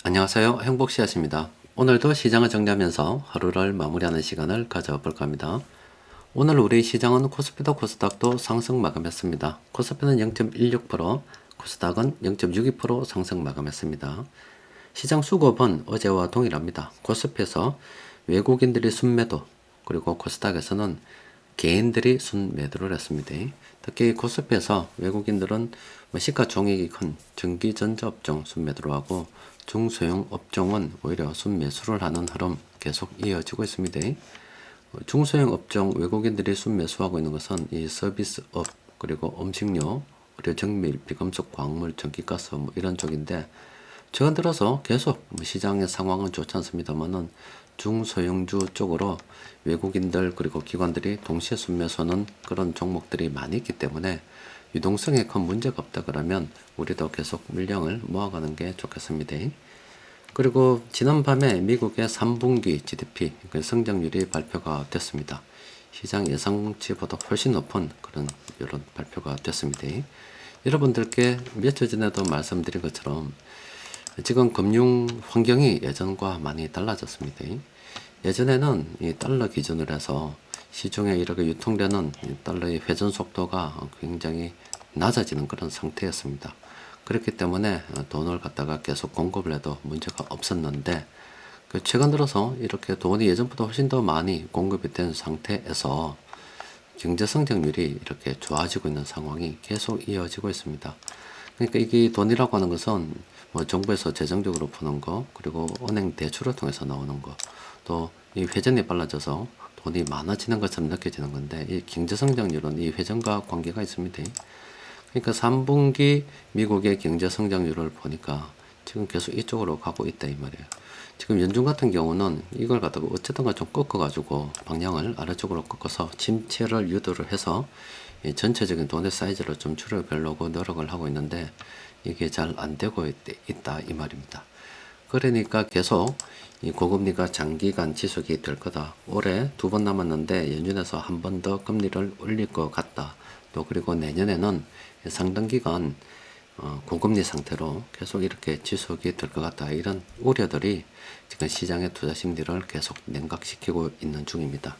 안녕하세요. 행복씨앗입니다. 오늘도 시장을 정리하면서 하루를 마무리하는 시간을 가져볼까 합니다. 오늘 우리 시장은 코스피도 코스닥도 상승 마감했습니다. 코스피는 0.16%, 코스닥은 0.62% 상승 마감했습니다. 시장 수급은 어제와 동일합니다. 코스피에서 외국인들이 순매도, 그리고 코스닥에서는 개인들이 순매도를 했습니다. 특히 코스피에서 외국인들은 시가총액이 큰 전기전자업종 순매도를 하고 중소형 업종은 오히려 순매수를 하는 흐름 계속 이어지고 있습니다. 중소형 업종 외국인들이 순매수하고 있는 것은 이 서비스업, 그리고 음식료, 의료정밀, 비금속, 광물, 전기가스 이런 쪽인데, 최근 들어서 계속 시장의 상황은 좋지 않습니다만은 중소형주 쪽으로 외국인들 그리고 기관들이 동시에 순매수하는 그런 종목들이 많이 있기 때문에 유동성에 큰 문제가 없다 그러면 우리도 계속 물량을 모아가는 게 좋겠습니다. 그리고 지난밤에 미국의 3분기 GDP 성장률이 발표가 됐습니다. 시장 예상치보다 훨씬 높은 그런 이런 발표가 됐습니다. 여러분들께 며칠 전에도 말씀드린 것처럼 지금 금융 환경이 예전과 많이 달라졌습니다. 예전에는 이 달러 기준으로 해서 시중에 이렇게 유통되는 달러의 회전 속도가 굉장히 낮아지는 그런 상태였습니다. 그렇기 때문에 돈을 갖다가 계속 공급을 해도 문제가 없었는데, 최근 들어서 이렇게 돈이 예전보다 훨씬 더 많이 공급이 된 상태에서 경제 성장률이 이렇게 좋아지고 있는 상황이 계속 이어지고 있습니다. 그러니까 이게 돈이라고 하는 것은 뭐 정부에서 재정적으로 푸는 거, 그리고 은행 대출을 통해서 나오는 거, 또 이 회전이 빨라져서 돈이 많아지는 것처럼 느껴지는 건데, 이 경제 성장률은 이 회전과 관계가 있습니다. 그러니까 3분기 미국의 경제 성장률을 보니까 지금 계속 이쪽으로 가고 있다 이 말이에요. 지금 연준 같은 경우는 이걸 갖다가 어쨌든가 좀 꺾어가지고 방향을 아래쪽으로 꺾어서 침체를 유도를 해서 이 전체적인 돈의 사이즈를 좀 줄여보려고 노력을 하고 있는데, 이게 잘 안 되고 있다 이 말입니다. 그러니까 계속 이 고금리가 장기간 지속이 될 거다. 올해 2번 남았는데 연준에서 한 번 더 금리를 올릴 것 같다. 또 그리고 내년에는 상당 기간 고금리 상태로 계속 이렇게 지속이 될 것 같다. 이런 우려들이 지금 시장의 투자 심리를 계속 냉각시키고 있는 중입니다.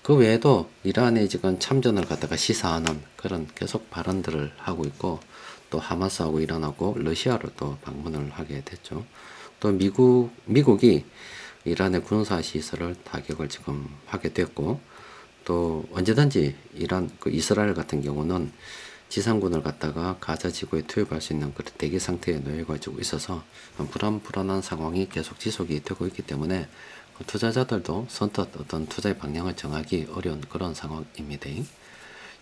그 외에도 이란이 지금 참전을 갖다가 시사하는 그런 계속 발언들을 하고 있고, 또 하마스하고 이란하고 러시아로 또 방문을 하게 됐죠. 또 미국이 이란의 군사 시설을 타격을 지금 하게 됐고, 또 언제든지 이스라엘 같은 경우는 지상군을 갖다가 가자 지구에 투입할 수 있는 그런 대기 상태에 놓여 가지고 있어서 불안한 상황이 계속 지속이 되고 있기 때문에 투자자들도 선뜻 어떤 투자의 방향을 정하기 어려운 그런 상황입니다.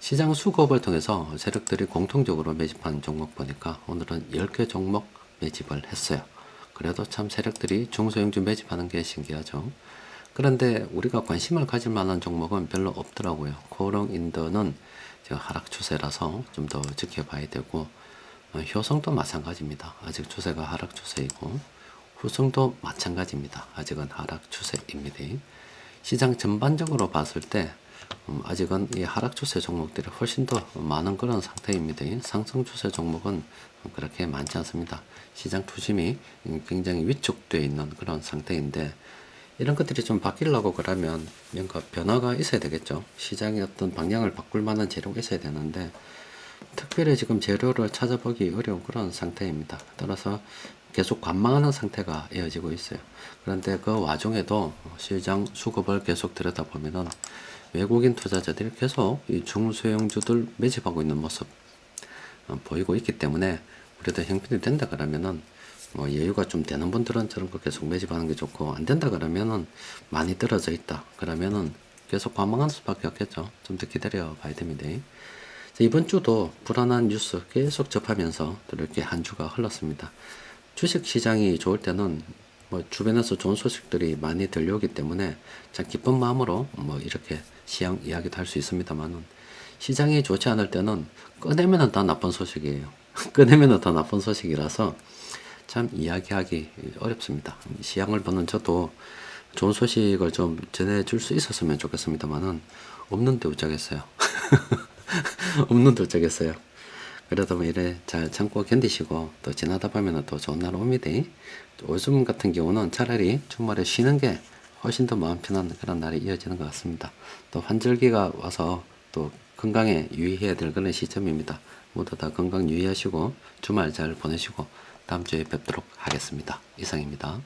시장 수급을 통해서 세력들이 공통적으로 매집한 종목 보니까 오늘은 10개 종목 매집을 했어요. 그래도 참 세력들이 중소형주 매집하는 게 신기하죠. 그런데 우리가 관심을 가질 만한 종목은 별로 없더라고요. 코롱인더는 하락 추세라서 좀 더 지켜봐야 되고, 효성도 마찬가지입니다. 아직 추세가 하락 추세이고, 후성도 마찬가지입니다. 아직은 하락 추세입니다. 시장 전반적으로 봤을 때 아직은 이 하락 추세 종목들이 훨씬 더 많은 그런 상태입니다. 상승 추세 종목은 그렇게 많지 않습니다. 시장 투심이 굉장히 위축되어 있는 그런 상태인데, 이런 것들이 좀 바뀌려고 그러면 뭔가 변화가 있어야 되겠죠. 시장의 어떤 방향을 바꿀 만한 재료가 있어야 되는데, 특별히 지금 재료를 찾아보기 어려운 그런 상태입니다. 따라서 계속 관망하는 상태가 이어지고 있어요. 그런데 그 와중에도 시장 수급을 계속 들여다보면은 외국인 투자자들이 계속 이 중소형주들 매집하고 있는 모습 보이고 있기 때문에, 우리도 형편이 된다 그러면은 뭐 여유가 좀 되는 분들은 저런 거 계속 매집하는 게 좋고, 안 된다 그러면은 많이 떨어져 있다 그러면은 계속 관망하는 수밖에 없겠죠. 좀 더 기다려 봐야 됩니다. 이번 주도 불안한 뉴스 계속 접하면서 또 이렇게 한 주가 흘렀습니다. 주식 시장이 좋을 때는 뭐 주변에서 좋은 소식들이 많이 들려오기 때문에 참 기쁜 마음으로 뭐 이렇게 시장 이야기도 할 수 있습니다만은, 시장이 좋지 않을 때는 꺼내면은 다 나쁜 소식이에요. 꺼내면은 다 나쁜 소식이라서 참 이야기하기 어렵습니다. 시장을 보는 저도 좋은 소식을 좀 전해줄 수 있었으면 좋겠습니다만은 없는데 어쩌겠어요. 없는데 어쩌겠어요. 그래도 뭐 이래 잘 참고 견디시고 또 지나다 보면 또 좋은 날 옵니다. 요즘 같은 경우는 차라리 주말에 쉬는 게 훨씬 더 마음 편한 그런 날이 이어지는 것 같습니다. 또 환절기가 와서 또 건강에 유의해야 될 그런 시점입니다. 모두 다 건강 유의하시고 주말 잘 보내시고 다음 주에 뵙도록 하겠습니다. 이상입니다.